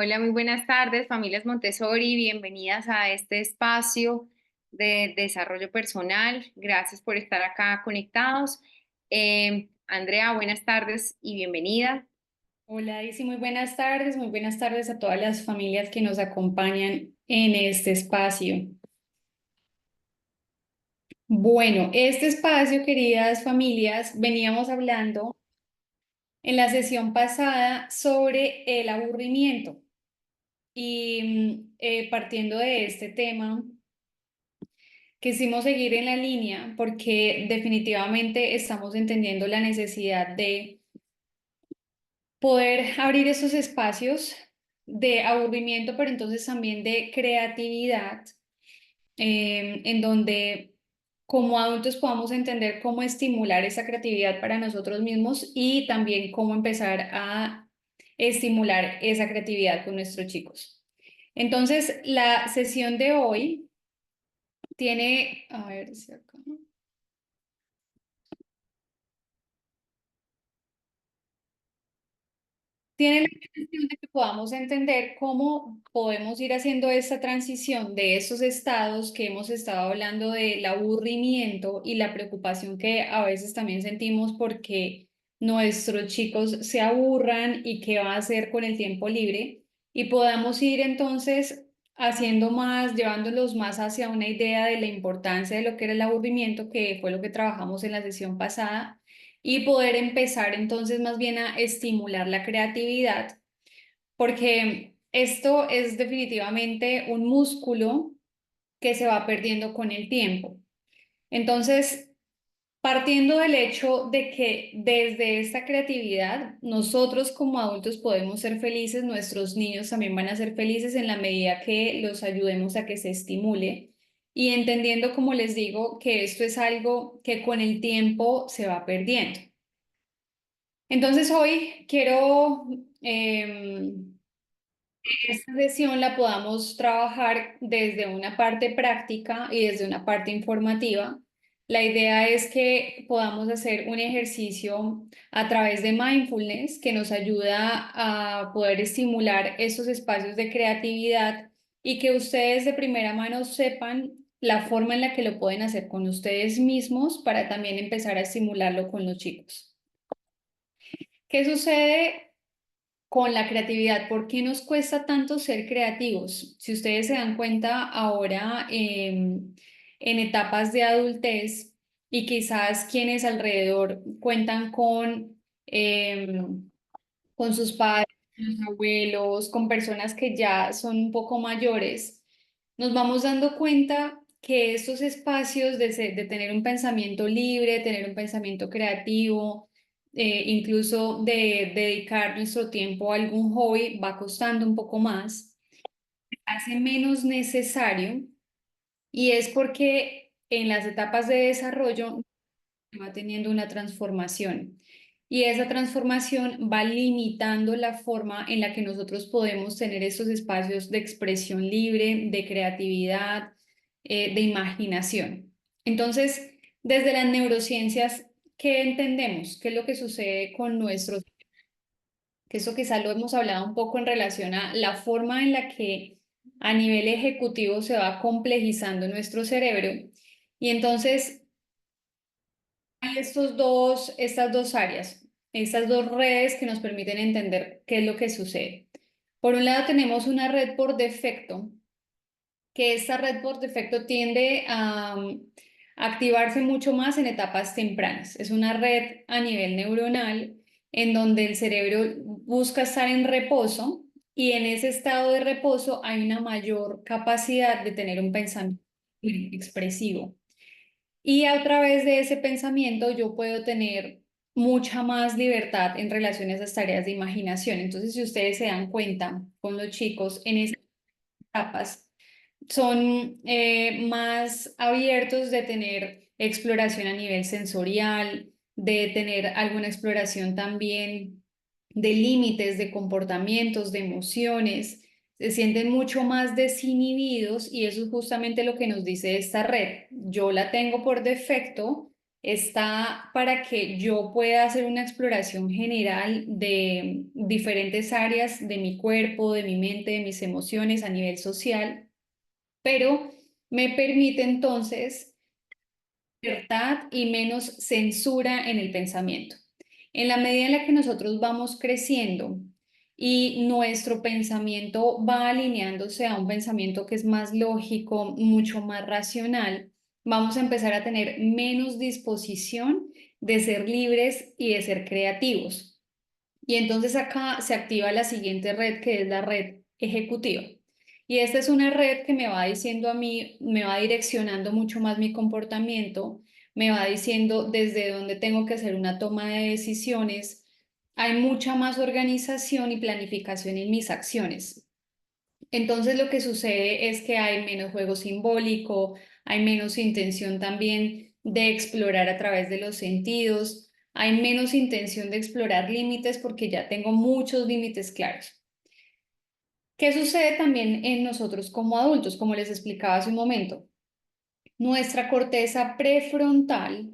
Hola, muy buenas tardes, familias Montessori. Bienvenidas a este espacio de desarrollo personal. Gracias por estar acá conectados. Andrea, buenas tardes y bienvenida. Hola, Isi, muy buenas tardes a todas las familias que nos acompañan en este espacio. Bueno, este espacio, queridas familias, veníamos hablando en la sesión pasada sobre el aburrimiento y partiendo de este tema, quisimos seguir en la línea porque definitivamente estamos entendiendo la necesidad de poder abrir esos espacios de aburrimiento, pero entonces también de creatividad, en donde como adultos podamos entender cómo estimular esa creatividad para nosotros mismos y también cómo empezar a estimular esa creatividad con nuestros chicos. Entonces, la sesión de hoy tiene, a ver si acá. Tiene la intención de que podamos entender cómo podemos ir haciendo esta transición de esos estados que hemos estado hablando del aburrimiento y la preocupación que a veces también sentimos porque nuestros chicos se aburran y qué va a hacer con el tiempo libre y podamos ir entonces haciendo más, llevándolos más hacia una idea de la importancia de lo que era el aburrimiento, que fue lo que trabajamos en la sesión pasada y poder empezar entonces más bien a estimular la creatividad, porque esto es definitivamente un músculo que se va perdiendo con el tiempo. Entonces, partiendo del hecho de que desde esta creatividad nosotros como adultos podemos ser felices, nuestros niños también van a ser felices en la medida que los ayudemos a que se estimule y entendiendo, como les digo, que esto es algo que con el tiempo se va perdiendo. Entonces hoy quiero esta sesión la podamos trabajar desde una parte práctica y desde una parte informativa. La idea es que podamos hacer un ejercicio a través de mindfulness que nos ayuda a poder estimular esos espacios de creatividad y que ustedes de primera mano sepan la forma en la que lo pueden hacer con ustedes mismos para también empezar a estimularlo con los chicos. ¿Qué sucede con la creatividad? ¿Por qué nos cuesta tanto ser creativos? Si ustedes se dan cuenta ahora, en etapas de adultez y quizás quienes alrededor cuentan con sus padres, sus abuelos, con personas que ya son un poco mayores, nos vamos dando cuenta que estos espacios de tener un pensamiento libre, tener un pensamiento creativo, incluso de dedicar nuestro tiempo a algún hobby, va costando un poco más, hace menos necesario y es porque en las etapas de desarrollo va teniendo una transformación. Y esa transformación va limitando la forma en la que nosotros podemos tener estos espacios de expresión libre, de creatividad, de imaginación. Entonces, desde las neurociencias, ¿qué entendemos? ¿Qué es lo que sucede con nuestros? Que eso quizá lo hemos hablado un poco en relación a la forma en la que a nivel ejecutivo se va complejizando nuestro cerebro. Y entonces hay estas dos áreas, estas dos redes que nos permiten entender qué es lo que sucede. Por un lado tenemos una red por defecto, que esta red por defecto tiende a activarse mucho más en etapas tempranas. Es una red a nivel neuronal en donde el cerebro busca estar en reposo y en ese estado de reposo hay una mayor capacidad de tener un pensamiento expresivo. Y a través de ese pensamiento yo puedo tener mucha más libertad en relación a esas tareas de imaginación. Entonces, si ustedes se dan cuenta con los chicos en esas etapas, son más abiertos de tener exploración a nivel sensorial, de tener alguna exploración también de límites, de comportamientos, de emociones, se sienten mucho más desinhibidos y eso es justamente lo que nos dice esta red. Yo la tengo por defecto, está para que yo pueda hacer una exploración general de diferentes áreas de mi cuerpo, de mi mente, de mis emociones a nivel social, pero me permite entonces libertad y menos censura en el pensamiento. En la medida en la que nosotros vamos creciendo y nuestro pensamiento va alineándose a un pensamiento que es más lógico, mucho más racional, vamos a empezar a tener menos disposición de ser libres y de ser creativos. Y entonces acá se activa la siguiente red, que es la red ejecutiva. Y esta es una red que me va diciendo a mí, me va direccionando mucho más mi comportamiento, me va diciendo desde dónde tengo que hacer una toma de decisiones. Hay mucha más organización y planificación en mis acciones. Entonces lo que sucede es que hay menos juego simbólico, hay menos intención también de explorar a través de los sentidos, hay menos intención de explorar límites porque ya tengo muchos límites claros. ¿Qué sucede también en nosotros como adultos? Como les explicaba hace un momento, nuestra corteza prefrontal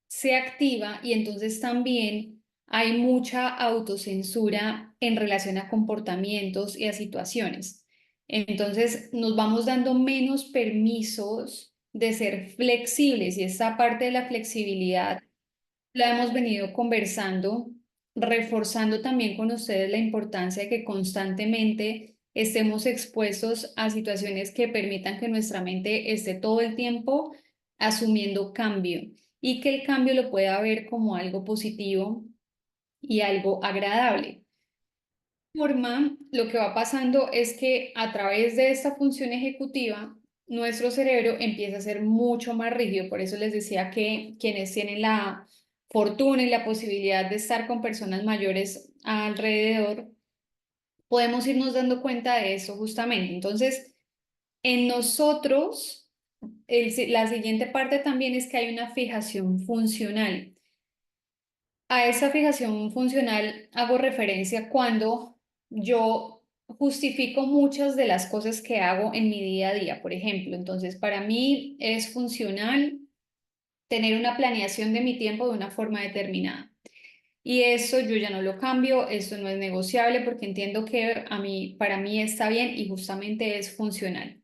se activa y entonces también hay mucha autocensura en relación a comportamientos y a situaciones. Entonces nos vamos dando menos permisos de ser flexibles y esta parte de la flexibilidad la hemos venido conversando, reforzando también con ustedes la importancia de que constantemente estemos expuestos a situaciones que permitan que nuestra mente esté todo el tiempo asumiendo cambio y que el cambio lo pueda ver como algo positivo y algo agradable. Forma, lo que va pasando es que a través de esta función ejecutiva, nuestro cerebro empieza a ser mucho más rígido. Por eso les decía que quienes tienen la fortuna y la posibilidad de estar con personas mayores alrededor, podemos irnos dando cuenta de eso justamente. Entonces, en nosotros, la siguiente parte también es que hay una fijación funcional. A esa fijación funcional hago referencia cuando yo justifico muchas de las cosas que hago en mi día a día, por ejemplo. Entonces, para mí es funcional tener una planeación de mi tiempo de una forma determinada. Y eso yo ya no lo cambio, eso no es negociable porque entiendo que para mí está bien y justamente es funcional.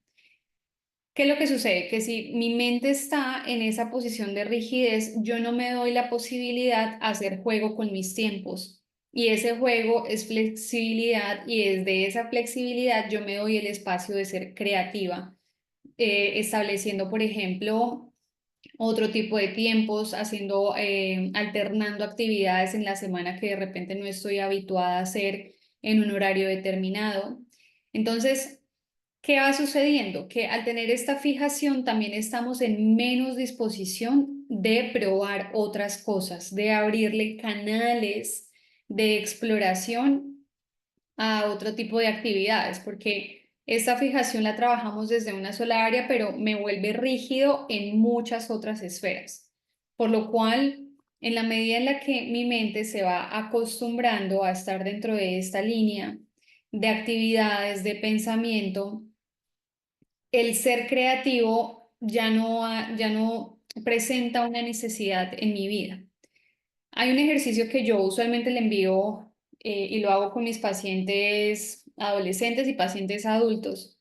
¿Qué es lo que sucede? Que si mi mente está en esa posición de rigidez, yo no me doy la posibilidad a hacer juego con mis tiempos. Y ese juego es flexibilidad y desde esa flexibilidad yo me doy el espacio de ser creativa, estableciendo, por ejemplo, otro tipo de tiempos, haciendo, alternando actividades en la semana que de repente no estoy habituada a hacer en un horario determinado. Entonces, ¿qué va sucediendo? Que al tener esta fijación también estamos en menos disposición de probar otras cosas, de abrirle canales de exploración a otro tipo de actividades, porque esta fijación la trabajamos desde una sola área, pero me vuelve rígido en muchas otras esferas. Por lo cual, en la medida en la que mi mente se va acostumbrando a estar dentro de esta línea de actividades, de pensamiento, el ser creativo ya no presenta una necesidad en mi vida. Hay un ejercicio que yo usualmente le envío y lo hago con mis pacientes adolescentes y pacientes adultos,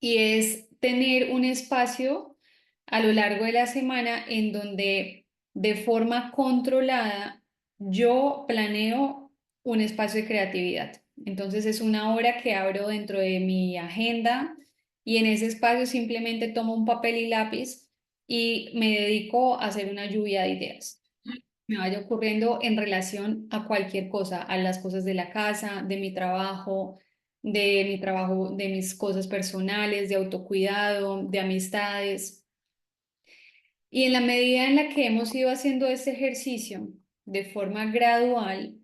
y es tener un espacio a lo largo de la semana en donde de forma controlada yo planeo un espacio de creatividad. Entonces es una hora que abro dentro de mi agenda y en ese espacio simplemente tomo un papel y lápiz y me dedico a hacer una lluvia de ideas me vaya ocurriendo en relación a cualquier cosa, a las cosas de la casa, de mi trabajo, de mis cosas personales, de autocuidado, de amistades. Y en la medida en la que hemos ido haciendo este ejercicio de forma gradual,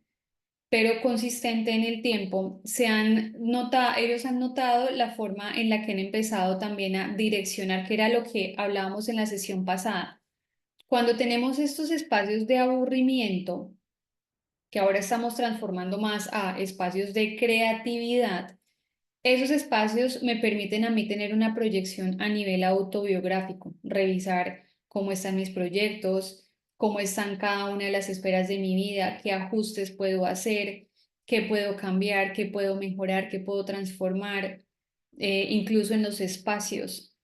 pero consistente en el tiempo, ellos han notado la forma en la que han empezado también a direccionar, que era lo que hablábamos en la sesión pasada. Cuando tenemos estos espacios de aburrimiento, que ahora estamos transformando más a espacios de creatividad, esos espacios me permiten a mí tener una proyección a nivel autobiográfico, revisar cómo están mis proyectos, cómo están cada una de las esferas de mi vida, qué ajustes puedo hacer, qué puedo cambiar, qué puedo mejorar, qué puedo transformar, incluso en los espacios.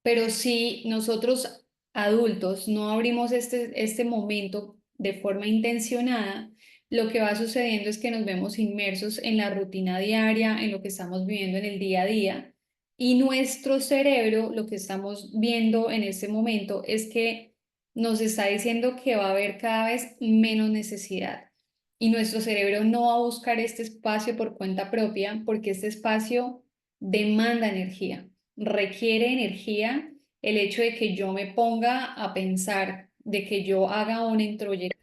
Pero si nosotros adultos no abrimos este momento de forma intencionada, lo que va sucediendo es que nos vemos inmersos en la rutina diaria, en lo que estamos viviendo en el día a día, y nuestro cerebro, lo que estamos viendo en este momento es que nos está diciendo que va a haber cada vez menos necesidad. Y nuestro cerebro no va a buscar este espacio por cuenta propia porque este espacio demanda energía, requiere energía el hecho de que yo me ponga a pensar, de que yo haga una introyección,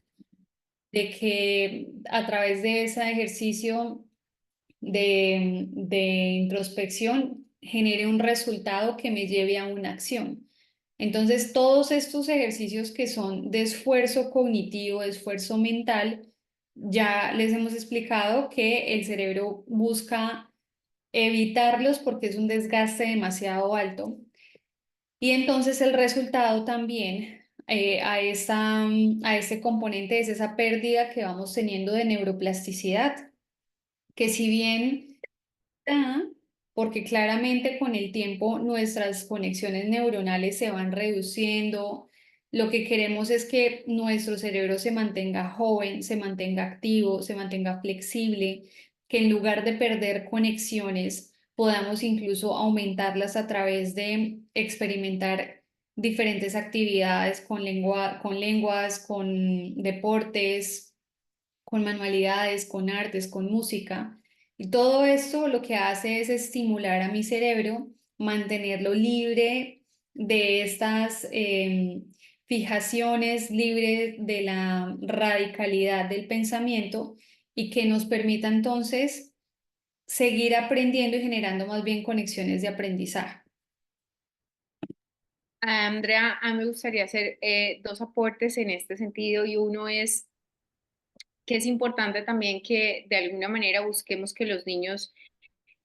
de que a través de ese ejercicio de introspección genere un resultado que me lleve a una acción. Entonces, todos estos ejercicios que son de esfuerzo cognitivo, de esfuerzo mental, ya les hemos explicado que el cerebro busca evitarlos porque es un desgaste demasiado alto. Y entonces el resultado también a este componente es esa pérdida que vamos teniendo de neuroplasticidad, que si bien da, porque claramente con el tiempo nuestras conexiones neuronales se van reduciendo, lo que queremos es que nuestro cerebro se mantenga joven, se mantenga activo, se mantenga flexible, que en lugar de perder conexiones, podamos incluso aumentarlas a través de experimentar diferentes actividades con lenguas, con deportes, con manualidades, con artes, con música. Y todo esto lo que hace es estimular a mi cerebro, mantenerlo libre de estas fijaciones, libre de la radicalidad del pensamiento y que nos permita entonces seguir aprendiendo y generando más bien conexiones de aprendizaje. Andrea, a mí me gustaría hacer dos aportes en este sentido y uno es que es importante también que de alguna manera busquemos que los niños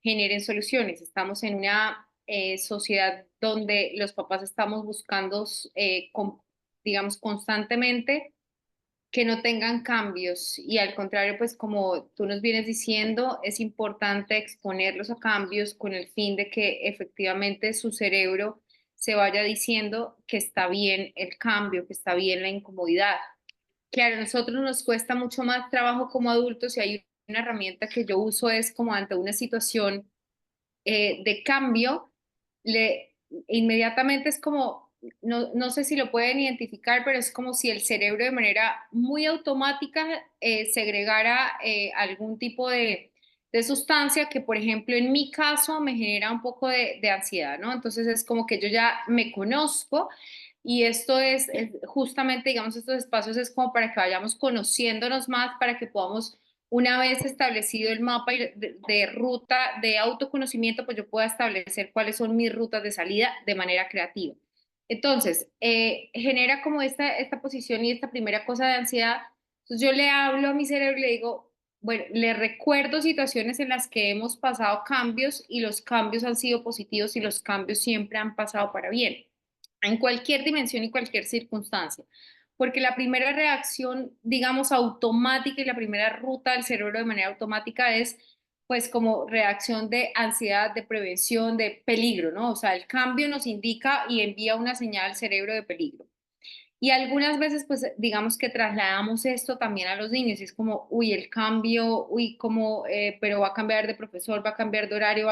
generen soluciones. Estamos en una sociedad donde los papás estamos buscando, digamos, constantemente que no tengan cambios y al contrario, pues como tú nos vienes diciendo, es importante exponerlos a cambios con el fin de que efectivamente su cerebro se vaya diciendo que está bien el cambio, que está bien la incomodidad. Claro, a nosotros nos cuesta mucho más trabajo como adultos y hay una herramienta que yo uso es como ante una situación de cambio, le, inmediatamente es como, no sé si lo pueden identificar, pero es como si el cerebro de manera muy automática segregara algún tipo de sustancia que, por ejemplo, en mi caso me genera un poco de ansiedad, ¿no? Entonces es como que yo ya me conozco y esto es justamente, digamos, estos espacios es como para que vayamos conociéndonos más, para que podamos una vez establecido el mapa de ruta de autoconocimiento, pues yo pueda establecer cuáles son mis rutas de salida de manera creativa. Entonces, genera como esta posición y esta primera cosa de ansiedad. Entonces yo le hablo a mi cerebro y le digo, bueno, le recuerdo situaciones en las que hemos pasado cambios y los cambios han sido positivos y los cambios siempre han pasado para bien, en cualquier dimensión y cualquier circunstancia porque la primera reacción, digamos, automática y la primera ruta del cerebro de manera automática es pues como reacción de ansiedad, de prevención, de peligro, ¿no? O sea, el cambio nos indica y envía una señal al cerebro de peligro. Y algunas veces, pues, digamos que trasladamos esto también a los niños, y es como, uy, el cambio, uy, como, pero va a cambiar de profesor, va a cambiar de horario,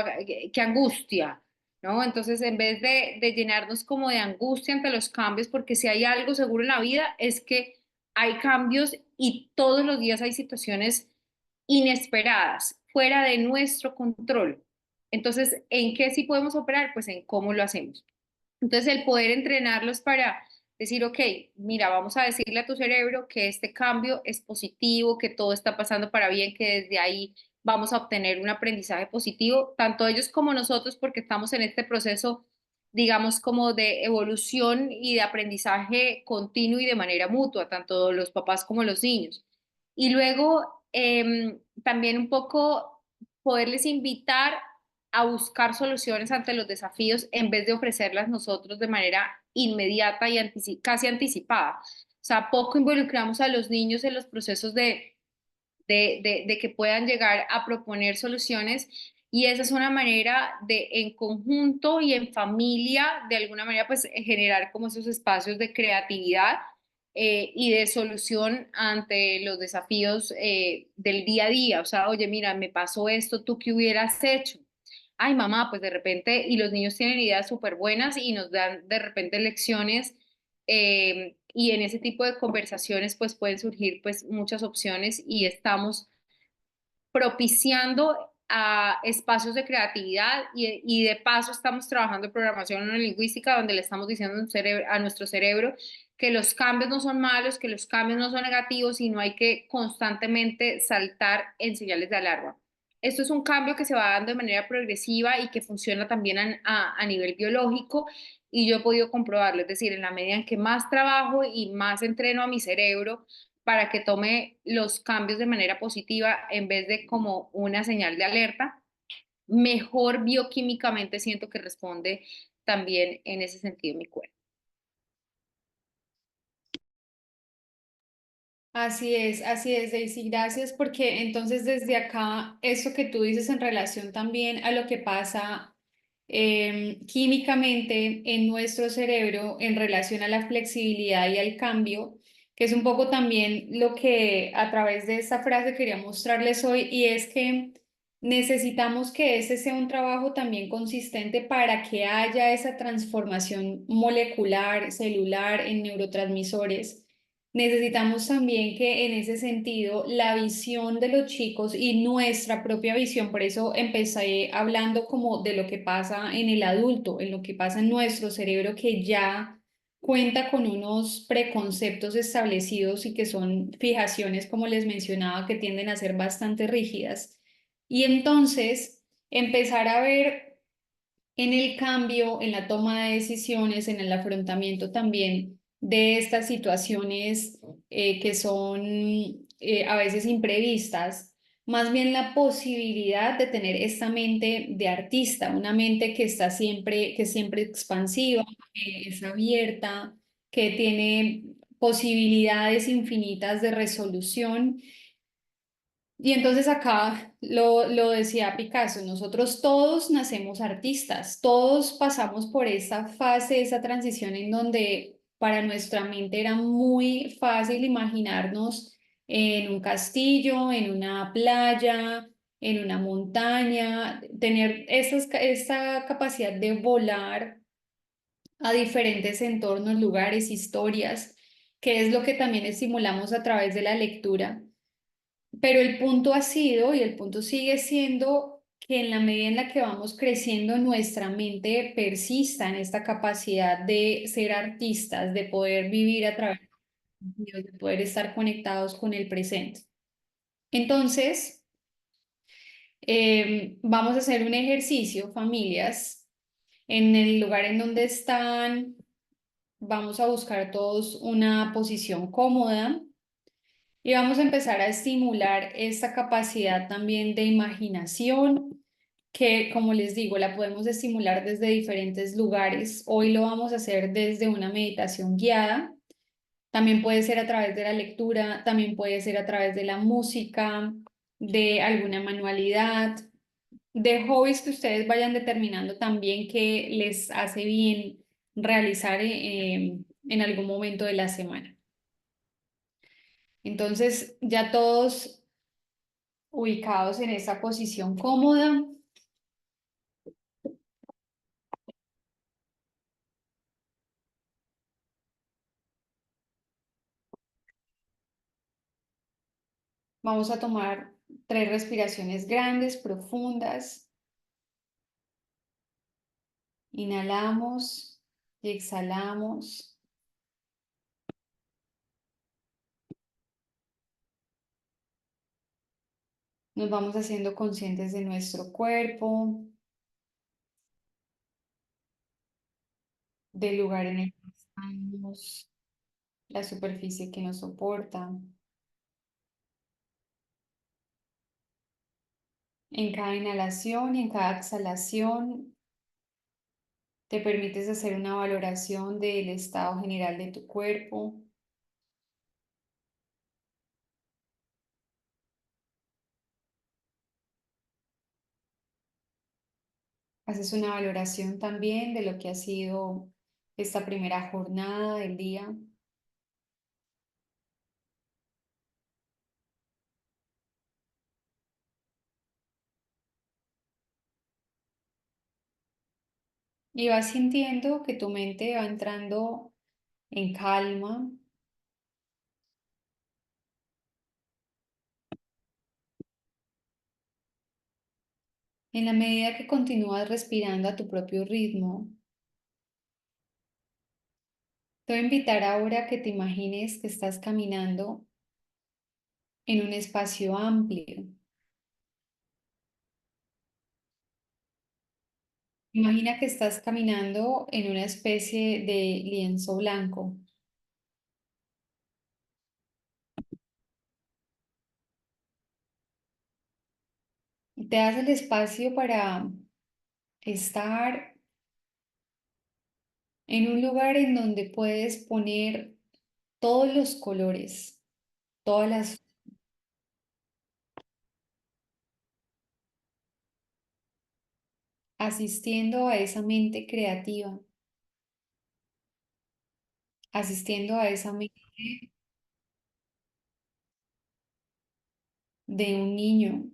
qué angustia, ¿no? Entonces, en vez de llenarnos como de angustia ante los cambios, porque si hay algo seguro en la vida, es que hay cambios y todos los días hay situaciones inesperadas, fuera de nuestro control. Entonces, ¿en qué sí podemos operar? Pues en cómo lo hacemos. Entonces, el poder entrenarlos para decir, ok, mira, vamos a decirle a tu cerebro que este cambio es positivo, que todo está pasando para bien, que desde ahí vamos a obtener un aprendizaje positivo, tanto ellos como nosotros, porque estamos en este proceso, digamos, como de evolución y de aprendizaje continuo y de manera mutua, tanto los papás como los niños. Y luego, también un poco poderles invitar a buscar soluciones ante los desafíos en vez de ofrecerlas nosotros de manera inmediata y casi anticipada. sea, poco involucramos a los niños en los procesos de que puedan llegar a proponer soluciones y esa es una manera de en conjunto y en familia, de alguna manera, pues generar como esos espacios de creatividad y de solución ante los desafíos del día a día. O sea, oye, mira, me pasó esto, ¿tú qué hubieras hecho? Ay, mamá, pues de repente, y los niños tienen ideas súper buenas y nos dan de repente lecciones y en ese tipo de conversaciones pues pueden surgir pues muchas opciones y estamos propiciando a espacios de creatividad y de paso estamos trabajando en programación neurolingüística donde le estamos diciendo a nuestro cerebro que los cambios no son malos, que los cambios no son negativos y no hay que constantemente saltar en señales de alarma. Esto es un cambio que se va dando de manera progresiva y que funciona también a nivel biológico y yo he podido comprobarlo, es decir, en la medida en que más trabajo y más entreno a mi cerebro, para que tome los cambios de manera positiva en vez de como una señal de alerta, mejor bioquímicamente siento que responde también en ese sentido mi cuerpo. Así es, Daisy, gracias, porque entonces desde acá, eso que tú dices en relación también a lo que pasa químicamente en nuestro cerebro en relación a la flexibilidad y al cambio, que es un poco también lo que a través de esta frase quería mostrarles hoy, y es que necesitamos que ese sea un trabajo también consistente para que haya esa transformación molecular, celular en neurotransmisores. Necesitamos también que en ese sentido la visión de los chicos y nuestra propia visión, por eso empecé hablando como de lo que pasa en el adulto, en lo que pasa en nuestro cerebro que ya cuenta con unos preconceptos establecidos y que son fijaciones, como les mencionaba, que tienden a ser bastante rígidas. Y entonces empezar a ver en el cambio, en la toma de decisiones, en el afrontamiento también de estas situaciones que son a veces imprevistas, más bien la posibilidad de tener esta mente de artista, una mente que está siempre, que es siempre expansiva, que es abierta, que tiene posibilidades infinitas de resolución. Y entonces acá lo decía Picasso, nosotros todos nacemos artistas, todos pasamos por esa fase, esa transición en donde para nuestra mente era muy fácil imaginarnos en un castillo, en una playa, en una montaña, tener esa capacidad de volar a diferentes entornos, lugares, historias, que es lo que también estimulamos a través de la lectura. Pero el punto ha sido y el punto sigue siendo que en la medida en la que vamos creciendo, nuestra mente persista en esta capacidad de ser artistas, de poder vivir a través de Dios, de poder estar conectados con el presente. Entonces, vamos a hacer un ejercicio, familias, en el lugar en donde están, vamos a buscar todos una posición cómoda. Y vamos a empezar a estimular esta capacidad también de imaginación, que como les digo, la podemos estimular desde diferentes lugares. Hoy lo vamos a hacer desde una meditación guiada. También puede ser a través de la lectura, también puede ser a través de la música, de alguna manualidad, de hobbies que ustedes vayan determinando también que les hace bien realizar en algún momento de la semana. Entonces, ya todos ubicados en esta posición cómoda. Vamos a tomar 3 respiraciones grandes, profundas. Inhalamos y exhalamos. Nos vamos haciendo conscientes de nuestro cuerpo, del lugar en el que estamos, la superficie que nos soporta. En cada inhalación y en cada exhalación te permites hacer una valoración del estado general de tu cuerpo. Haces una valoración también de lo que ha sido esta primera jornada del día. Y vas sintiendo que tu mente va entrando en calma. En la medida que continúas respirando a tu propio ritmo, te voy a invitar ahora a que te imagines que estás caminando en un espacio amplio. Imagina que estás caminando en una especie de lienzo blanco. Y te das el espacio para estar en un lugar en donde puedes poner todos los colores, todas las, asistiendo a esa mente creativa, asistiendo a esa mente de un niño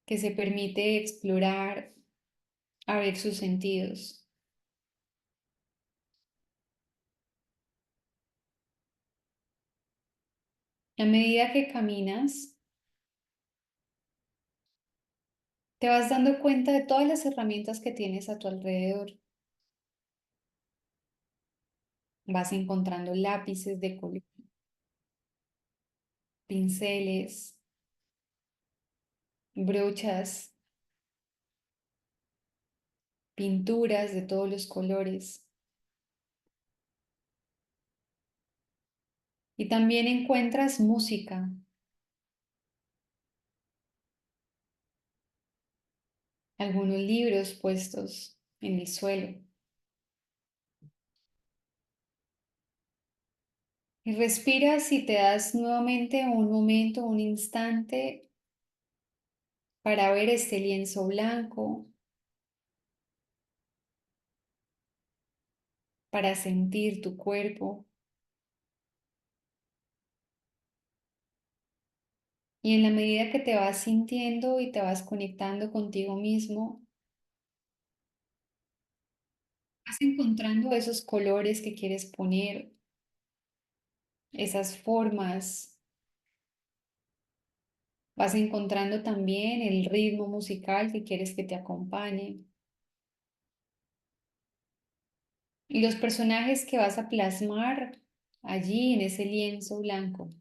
que se permite explorar, abrir sus sentidos. A medida que caminas, te vas dando cuenta de todas las herramientas que tienes a tu alrededor. Vas encontrando lápices de color, pinceles, brochas, pinturas de todos los colores. Y también encuentras música, algunos libros puestos en el suelo. Y respiras y te das nuevamente un momento, un instante para ver este lienzo blanco, para sentir tu cuerpo. Y en la medida que te vas sintiendo y te vas conectando contigo mismo, vas encontrando esos colores que quieres poner, esas formas. Vas encontrando también el ritmo musical que quieres que te acompañe y los personajes que vas a plasmar allí en ese lienzo blanco,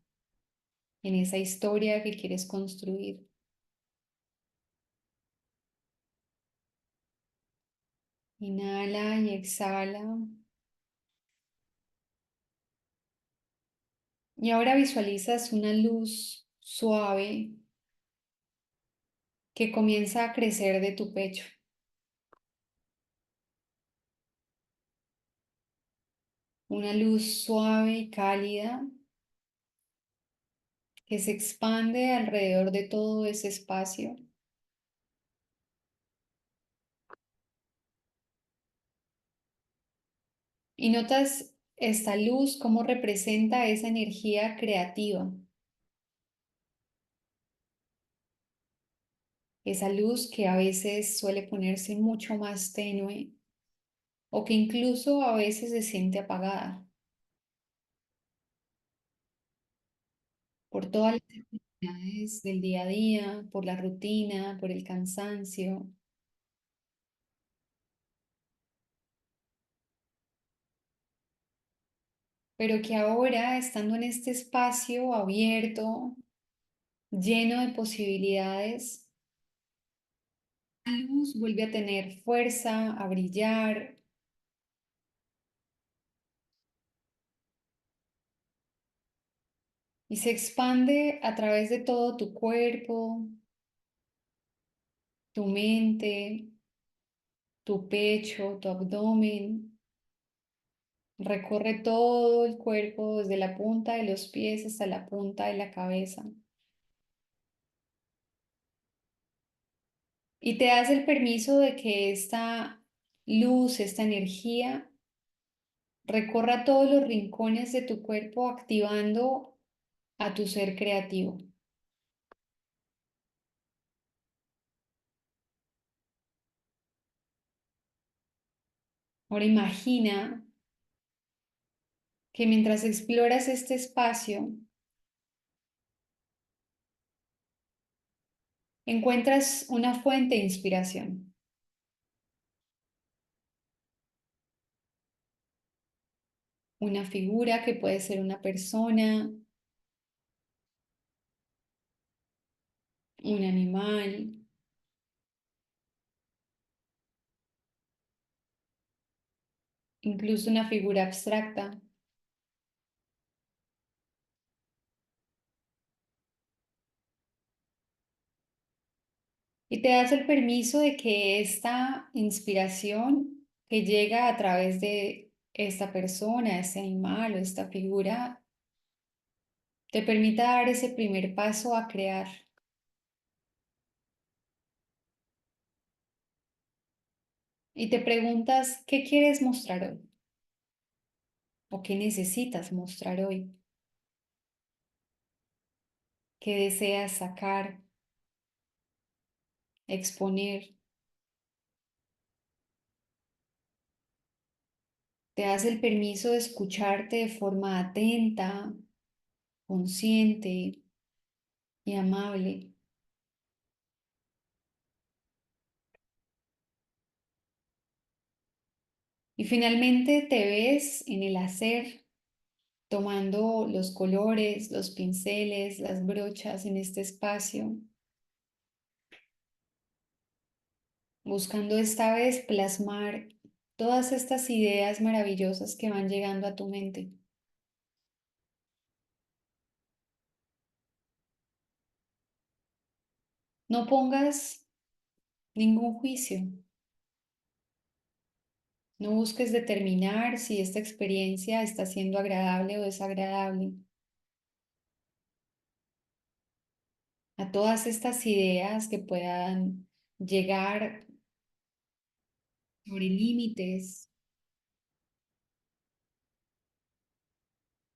en esa historia que quieres construir. Inhala y exhala. Y ahora visualizas una luz suave que comienza a crecer de tu pecho. Una luz suave y cálida que se expande alrededor de todo ese espacio. Y notas esta luz, cómo representa esa energía creativa, esa luz que a veces suele ponerse mucho más tenue o que incluso a veces se siente apagada por todas las actividades del día a día, por la rutina, por el cansancio, pero que ahora, estando en este espacio abierto, lleno de posibilidades, la luz vuelve a tener fuerza, a brillar y se expande a través de todo tu cuerpo, tu mente, tu pecho, tu abdomen. Recorre todo el cuerpo desde la punta de los pies hasta la punta de la cabeza. Y te das el permiso de que esta luz, esta energía, recorra todos los rincones de tu cuerpo activando a tu ser creativo. Ahora imagina que mientras exploras este espacio, encuentras una fuente de inspiración, una figura que puede ser una persona, un animal, incluso una figura abstracta. Y te das el permiso de que esta inspiración que llega a través de esta persona, este animal o esta figura, te permita dar ese primer paso a crear. Y te preguntas, ¿qué quieres mostrar hoy? ¿O qué necesitas mostrar hoy? ¿Qué deseas sacar, exponer? Te das el permiso de escucharte de forma atenta, consciente y amable. Y finalmente te ves en el hacer, tomando los colores, los pinceles, las brochas en este espacio, buscando esta vez plasmar todas estas ideas maravillosas que van llegando a tu mente. No pongas ningún juicio, no busques determinar si esta experiencia está siendo agradable o desagradable. A todas estas ideas que puedan llegar sobre límites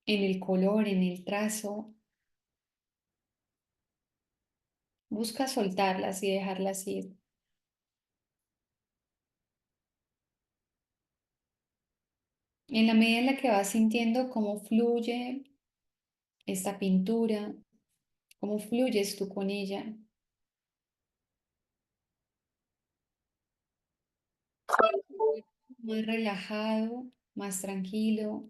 en el color, en el trazo, busca soltarlas y dejarlas ir. En la medida en la que vas sintiendo cómo fluye esta pintura, cómo fluyes tú con ella, más relajado, más tranquilo,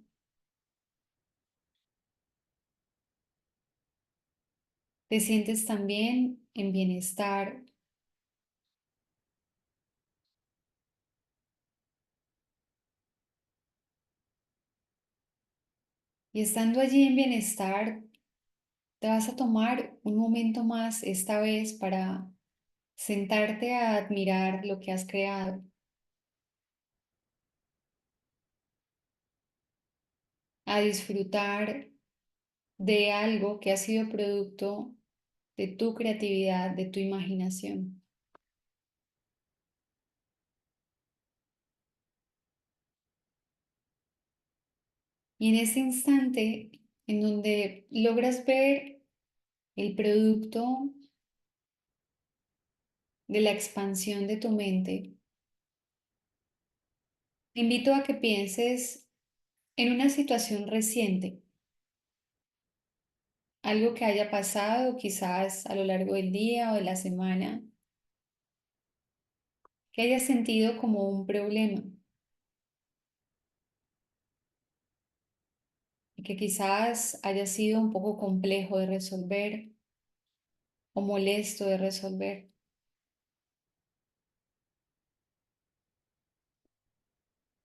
te sientes también en bienestar y estando allí en bienestar, te vas a tomar un momento más esta vez para sentarte a admirar lo que has creado, a disfrutar de algo que ha sido producto de tu creatividad, de tu imaginación. Y en ese instante en donde logras ver el producto de la expansión de tu mente, te invito a que pienses en una situación reciente, algo que haya pasado quizás a lo largo del día o de la semana, que hayas sentido como un problema y que quizás haya sido un poco complejo de resolver o molesto de resolver.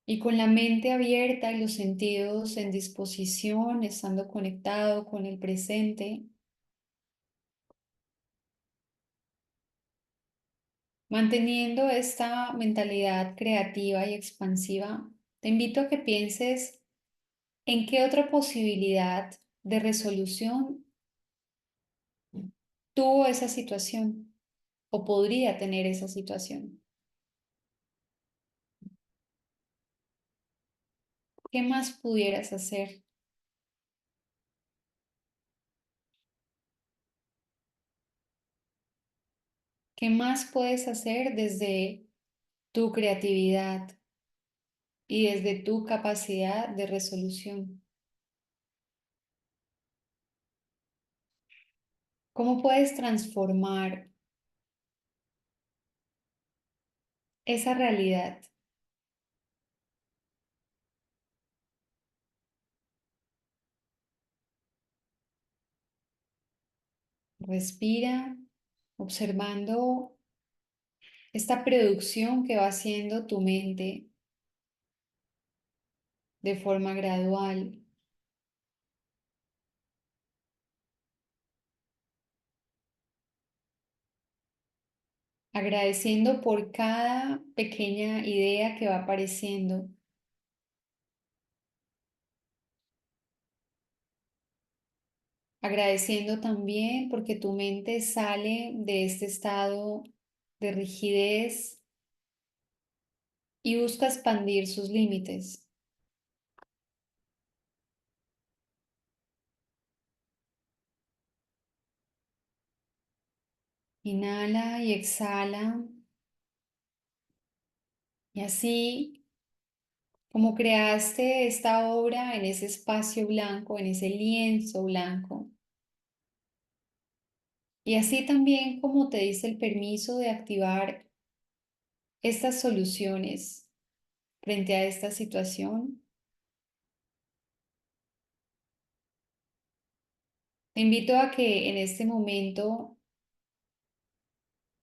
Y con la mente abierta y los sentidos en disposición, estando conectado con el presente, manteniendo esta mentalidad creativa y expansiva, te invito a que pienses en qué otra posibilidad de resolución tuvo esa situación o podría tener esa situación. ¿Qué más pudieras hacer? ¿Qué más puedes hacer desde tu creatividad y desde tu capacidad de resolución? ¿Cómo puedes transformar esa realidad? Respira, observando esta producción que va haciendo tu mente de forma gradual, agradeciendo por cada pequeña idea que va apareciendo, agradeciendo también porque tu mente sale de este estado de rigidez y busca expandir sus límites. Inhala y exhala. Y así como creaste esta obra en ese espacio blanco, en ese lienzo blanco, y así también como te diste el permiso de activar estas soluciones frente a esta situación, te invito a que en este momento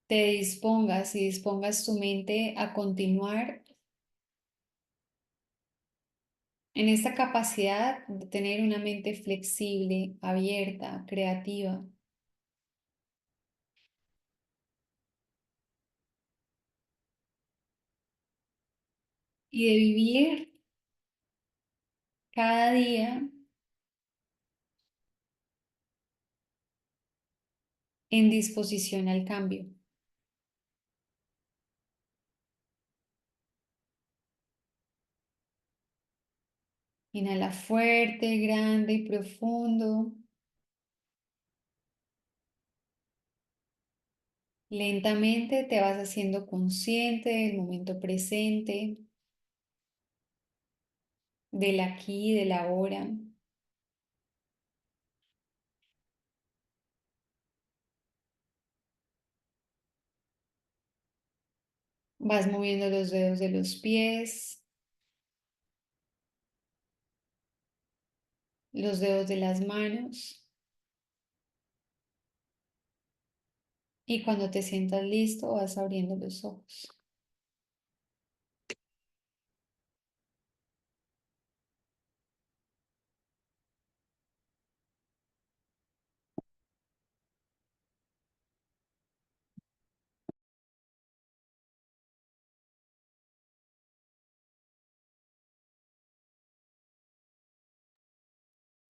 te dispongas y dispongas tu mente a continuar en esta capacidad de tener una mente flexible, abierta, creativa y de vivir cada día en disposición al cambio. Inhala fuerte, grande y profundo. Lentamente te vas haciendo consciente del momento presente, del aquí y del ahora. Vas moviendo los dedos de los pies, los dedos de las manos y cuando te sientas listo vas abriendo los ojos.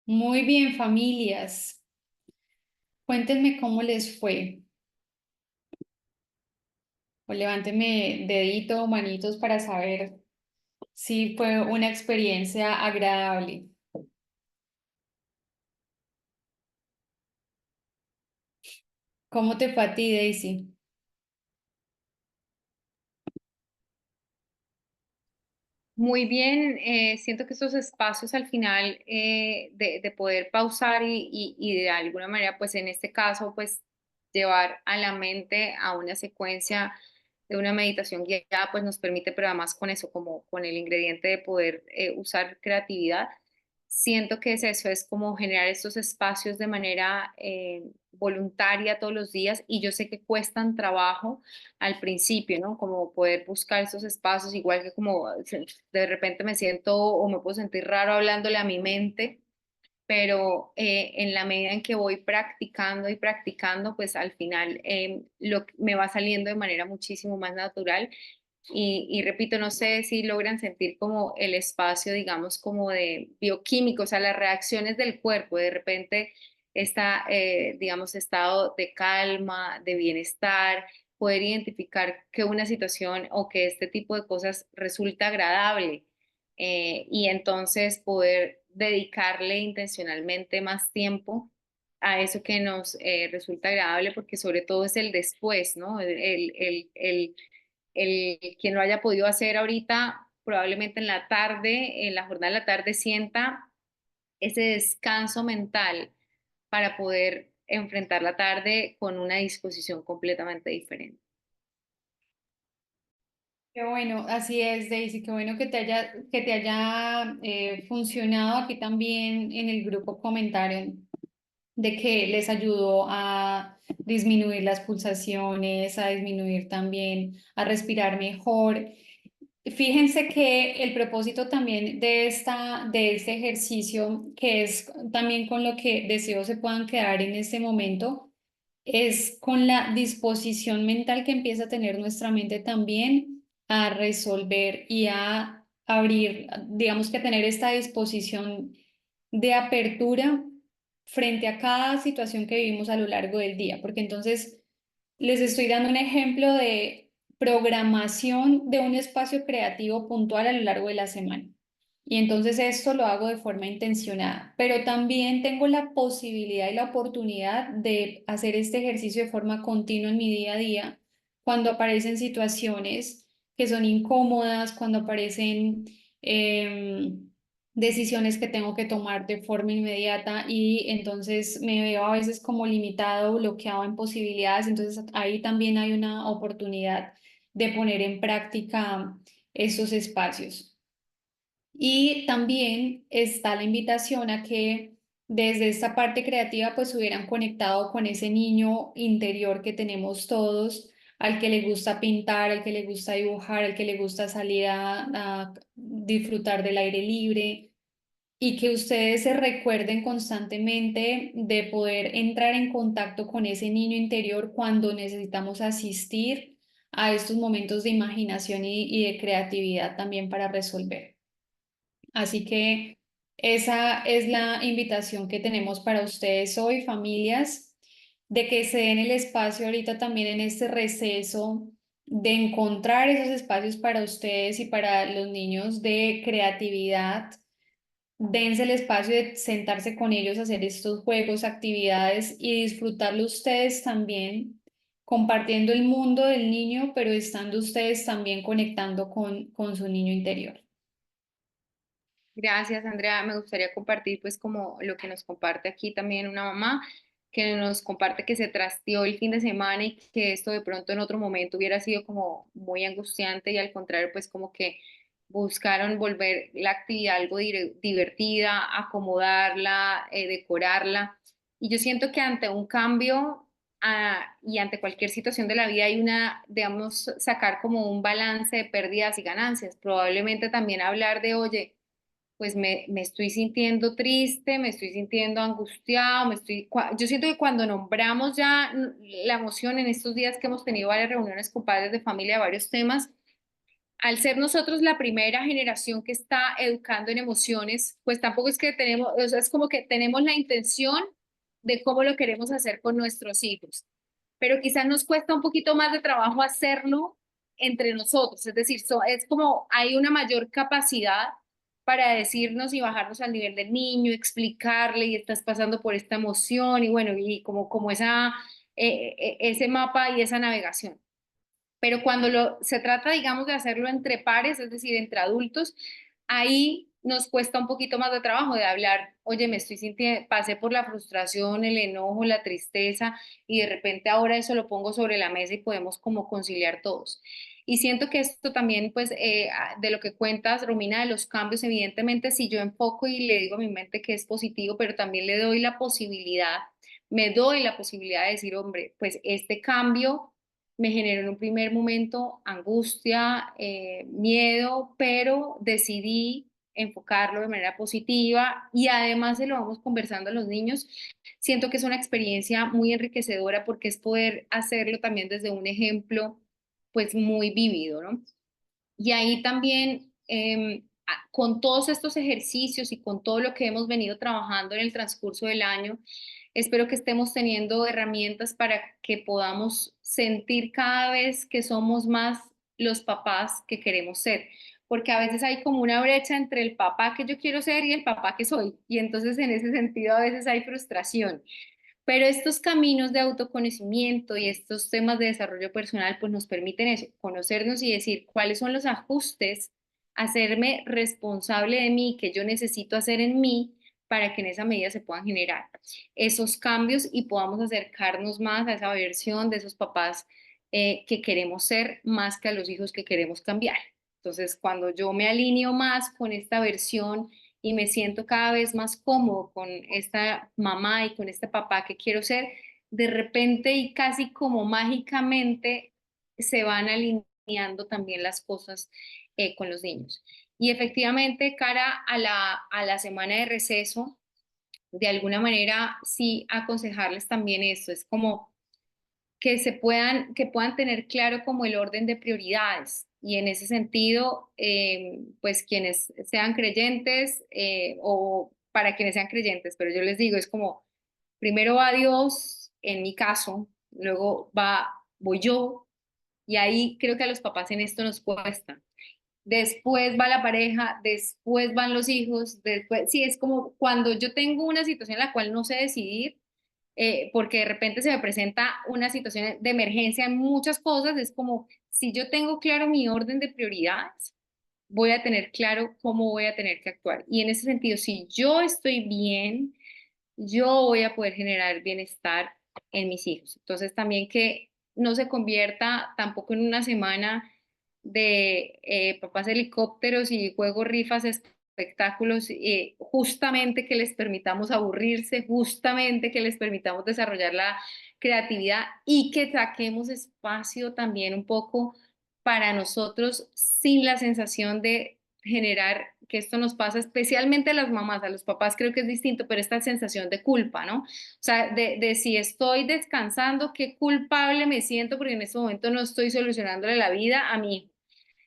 Muy bien, familias. Cuéntenme cómo les fue. O levántenme dedito o manitos para saber si fue una experiencia agradable. ¿Cómo te fue a ti, Daisy? Muy bien, siento que estos espacios al final de poder pausar y de alguna manera, pues en este caso, pues llevar a la mente a una secuencia de una meditación guiada, pues nos permite, pero además con eso, como con el ingrediente de poder usar creatividad, siento que es eso, es como generar estos espacios de manera voluntaria todos los días y yo sé que cuestan trabajo al principio, ¿no? Como poder buscar esos espacios, igual que como de repente me siento o me puedo sentir raro hablándole a mi mente, pero en la medida en que voy practicando y practicando, pues al final me va saliendo de manera muchísimo más natural. Y repito, no sé si logran sentir como el espacio, digamos, como de bioquímico, o sea, las reacciones del cuerpo, de repente está, digamos, estado de calma, de bienestar, poder identificar que una situación o que este tipo de cosas resulta agradable y entonces poder dedicarle intencionalmente más tiempo a eso que nos resulta agradable, porque sobre todo es el después, ¿no? Quien lo haya podido hacer ahorita, probablemente en la tarde, en la jornada de la tarde, sienta ese descanso mental para poder enfrentar la tarde con una disposición completamente diferente. Qué bueno, así es, Daisy, qué bueno que te haya funcionado. Aquí también en el grupo comentaron de que les ayudó a disminuir las pulsaciones, a disminuir también, a respirar mejor. Fíjense que el propósito también de este ejercicio, que es también con lo que deseo se puedan quedar en este momento, es con la disposición mental que empieza a tener nuestra mente también a resolver y a abrir, digamos que tener esta disposición de apertura frente a cada situación que vivimos a lo largo del día, porque entonces les estoy dando un ejemplo de programación de un espacio creativo puntual a lo largo de la semana. Y entonces esto lo hago de forma intencionada, pero también tengo la posibilidad y la oportunidad de hacer este ejercicio de forma continua en mi día a día cuando aparecen situaciones que son incómodas, cuando aparecen decisiones que tengo que tomar de forma inmediata y entonces me veo a veces como limitado, bloqueado en posibilidades, entonces ahí también hay una oportunidad de poner en práctica esos espacios. Y también está la invitación a que desde esta parte creativa pues hubieran conectado con ese niño interior que tenemos todos, al que le gusta pintar, al que le gusta dibujar, al que le gusta salir a disfrutar del aire libre y que ustedes se recuerden constantemente de poder entrar en contacto con ese niño interior cuando necesitamos asistir a estos momentos de imaginación y de creatividad también para resolver. Así que esa es la invitación que tenemos para ustedes hoy, familias, de que se den el espacio ahorita también en este receso, de encontrar esos espacios para ustedes y para los niños de creatividad. Dense el espacio de sentarse con ellos, hacer estos juegos, actividades y disfrutarlo ustedes también, compartiendo el mundo del niño, pero estando ustedes también conectando con su niño interior. Gracias, Andrea. Me gustaría compartir pues como lo que nos comparte aquí también una mamá, que nos comparte que se trasteó el fin de semana y que esto de pronto en otro momento hubiera sido como muy angustiante y al contrario pues como que buscaron volver la actividad algo divertida, acomodarla, decorarla. Y yo siento que ante un cambio y ante cualquier situación de la vida hay una, digamos, sacar como un balance de pérdidas y ganancias. Probablemente también hablar de, oye, pues me estoy sintiendo triste, me estoy sintiendo angustiado, yo siento que cuando nombramos ya la emoción en estos días que hemos tenido varias reuniones con padres de familia de varios temas, al ser nosotros la primera generación que está educando en emociones, pues tampoco es que tenemos, o sea, es como que tenemos la intención de cómo lo queremos hacer con nuestros hijos, pero quizás nos cuesta un poquito más de trabajo hacerlo entre nosotros, es decir, es como hay una mayor capacidad para decirnos y bajarnos al nivel del niño, explicarle y estás pasando por esta emoción y bueno, y como ese mapa y esa navegación. Pero cuando se trata, digamos, de hacerlo entre pares, es decir, entre adultos, ahí nos cuesta un poquito más de trabajo de hablar, oye, me estoy sintiendo, pasé por la frustración, el enojo, la tristeza, y de repente ahora eso lo pongo sobre la mesa y podemos como conciliar todos. Y siento que esto también, pues, de lo que cuentas, Romina, de los cambios, evidentemente, si yo enfoco y le digo a mi mente que es positivo, pero también le doy la posibilidad, me doy la posibilidad de decir, hombre, pues este cambio me generó en un primer momento angustia, miedo, pero decidí enfocarlo de manera positiva y además se lo vamos conversando a los niños. Siento que es una experiencia muy enriquecedora porque es poder hacerlo también desde un ejemplo pues muy vívido, ¿no? Y ahí también, con todos estos ejercicios y con todo lo que hemos venido trabajando en el transcurso del año, Espero que estemos teniendo herramientas para que podamos sentir cada vez que somos más los papás que queremos ser, porque a veces hay como una brecha entre el papá que yo quiero ser y el papá que soy, y entonces en ese sentido a veces hay frustración. Pero estos caminos de autoconocimiento y estos temas de desarrollo personal pues nos permiten eso, conocernos y decir cuáles son los ajustes, hacerme responsable de mí, que yo necesito hacer en mí para que en esa medida se puedan generar esos cambios y podamos acercarnos más a esa versión de esos papás que queremos ser más que a los hijos que queremos cambiar. Entonces, cuando yo me alineo más con esta versión y me siento cada vez más cómodo con esta mamá y con este papá que quiero ser, de repente y casi como mágicamente se van alineando también las cosas con los niños. Y efectivamente, cara a la semana de receso, de alguna manera sí aconsejarles también esto, es como que puedan tener claro como el orden de prioridades. Y en ese sentido, pues quienes sean creyentes o para quienes sean creyentes, pero yo les digo, es como, primero va Dios, en mi caso, luego voy yo, y ahí creo que a los papás en esto nos cuesta. Después va la pareja, después van los hijos, después, sí, es como cuando yo tengo una situación en la cual no sé decidir, porque de repente se me presenta una situación de emergencia en muchas cosas, es como si yo tengo claro mi orden de prioridades, voy a tener claro cómo voy a tener que actuar. Y en ese sentido, si yo estoy bien, yo voy a poder generar bienestar en mis hijos. Entonces también que no se convierta tampoco en una semana de papás helicópteros y juegos, rifas, espectáculos, justamente que les permitamos aburrirse, justamente que les permitamos desarrollar la creatividad y que saquemos espacio también un poco para nosotros sin la sensación de generar que esto nos pasa especialmente a las mamás, a los papás creo que es distinto, pero esta sensación de culpa, ¿no? O sea, de si estoy descansando, qué culpable me siento porque en este momento no estoy solucionándole la vida a mi hijo.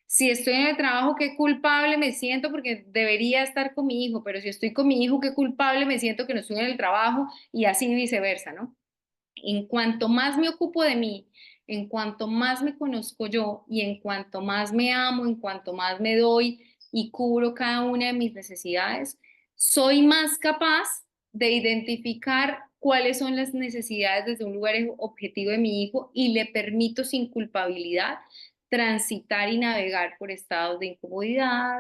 Si estoy en el trabajo, qué culpable me siento porque debería estar con mi hijo, pero si estoy con mi hijo, qué culpable me siento que no estoy en el trabajo y así viceversa, ¿no? En cuanto más me ocupo de mí, en cuanto más me conozco yo y en cuanto más me amo, en cuanto más me doy y cubro cada una de mis necesidades, soy más capaz de identificar cuáles son las necesidades desde un lugar objetivo de mi hijo y le permito sin culpabilidad transitar y navegar por estados de incomodidad,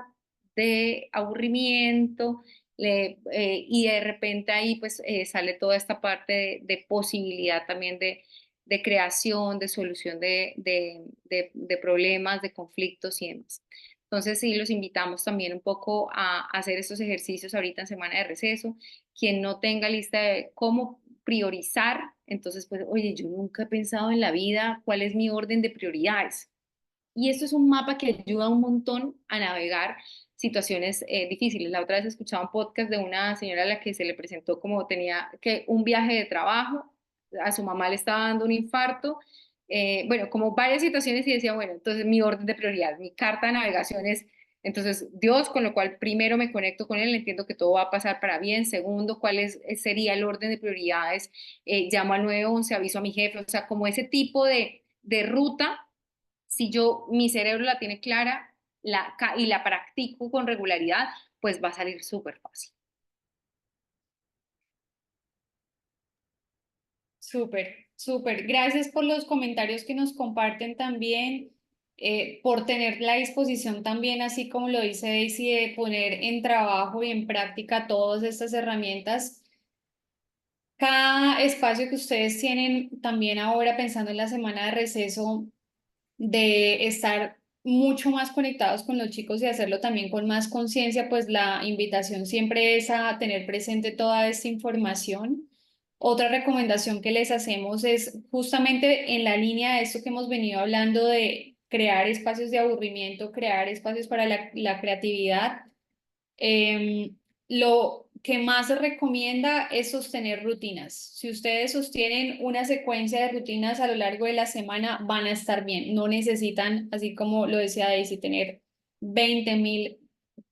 de aburrimiento, y de repente ahí pues sale toda esta parte de posibilidad también de creación, de solución de problemas, de conflictos y demás. Entonces sí, los invitamos también un poco a hacer estos ejercicios ahorita en semana de receso. Quien no tenga lista de cómo priorizar, entonces pues, oye, yo nunca he pensado en la vida cuál es mi orden de prioridades. Y esto es un mapa que ayuda un montón a navegar situaciones difíciles. La otra vez escuchaba un podcast de una señora a la que se le presentó como tenía que un viaje de trabajo, a su mamá le estaba dando un infarto, bueno, como varias situaciones y decía, bueno, entonces mi orden de prioridad, mi carta de navegación es, entonces Dios, con lo cual primero me conecto con Él, entiendo que todo va a pasar para bien. Segundo, cuál sería el orden de prioridades, llamo al 911, aviso a mi jefe, o sea, como ese tipo de ruta si yo, mi cerebro la tiene clara y la practico con regularidad, pues va a salir súper fácil. Súper, súper. Gracias por los comentarios que nos comparten también, por tener la disposición también, así como lo dice Daisy, de poner en trabajo y en práctica todas estas herramientas. Cada espacio que ustedes tienen también ahora pensando en la semana de receso, de estar mucho más conectados con los chicos y hacerlo también con más conciencia, pues la invitación siempre es a tener presente toda esta información. Otra recomendación que les hacemos es justamente en la línea de esto que hemos venido hablando de crear espacios de aburrimiento, crear espacios para la creatividad. Lo que más se recomienda es sostener rutinas. Si ustedes sostienen una secuencia de rutinas a lo largo de la semana, van a estar bien. No necesitan, así como lo decía Daisy, tener 20.000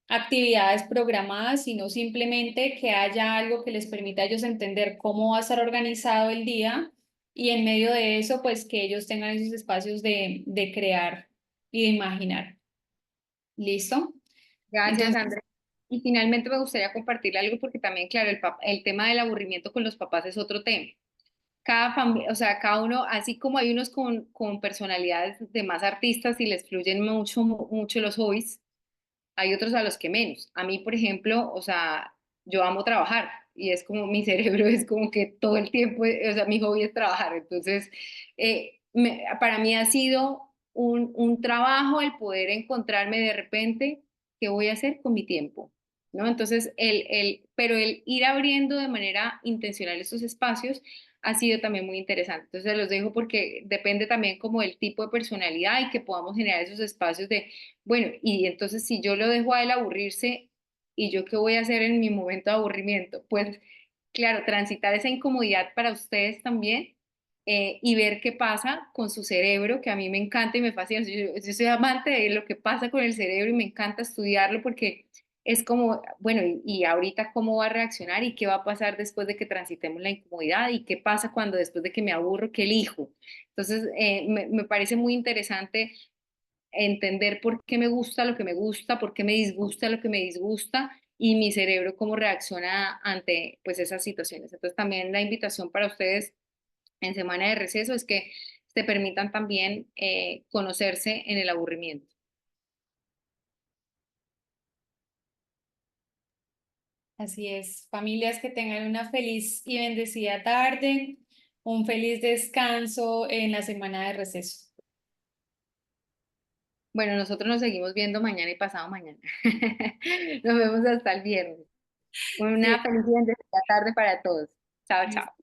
actividades programadas, sino simplemente que haya algo que les permita a ellos entender cómo va a estar organizado el día y en medio de eso, pues que ellos tengan esos espacios de crear y de imaginar. ¿Listo? Gracias, Entonces, Andrea. Y finalmente me gustaría compartir algo porque también, claro, el tema del aburrimiento con los papás es otro tema. Cada familia, o sea, cada uno, así como hay unos con personalidades de más artistas y les fluyen mucho, mucho los hobbies, hay otros a los que menos. A mí, por ejemplo, o sea, yo amo trabajar y es como mi cerebro es como que todo el tiempo, o sea, mi hobby es trabajar. Entonces, para mí ha sido un trabajo el poder encontrarme de repente qué voy a hacer con mi tiempo, ¿no? Entonces, pero el ir abriendo de manera intencional estos espacios ha sido también muy interesante. Entonces, los dejo porque depende también como del tipo de personalidad y que podamos generar esos espacios de bueno, y entonces si yo lo dejo a él aburrirse, ¿y yo qué voy a hacer en mi momento de aburrimiento? Pues claro, transitar esa incomodidad para ustedes también y ver qué pasa con su cerebro, que a mí me encanta y me fascina. Yo soy amante de lo que pasa con el cerebro y me encanta estudiarlo porque es como, bueno, y ahorita cómo va a reaccionar y qué va a pasar después de que transitemos la incomodidad y qué pasa cuando después de que me aburro, qué elijo. Entonces, me parece muy interesante entender por qué me gusta lo que me gusta, por qué me disgusta lo que me disgusta y mi cerebro cómo reacciona ante pues esas situaciones. Entonces también la invitación para ustedes en semana de receso es que se permitan también conocerse en el aburrimiento. así es. Familias que tengan una feliz y bendecida tarde, un feliz descanso en la semana de receso. Bueno, nosotros nos seguimos viendo mañana y pasado mañana. Nos vemos hasta el viernes. Una Sí. feliz y bendecida tarde para todos. Chao, chao.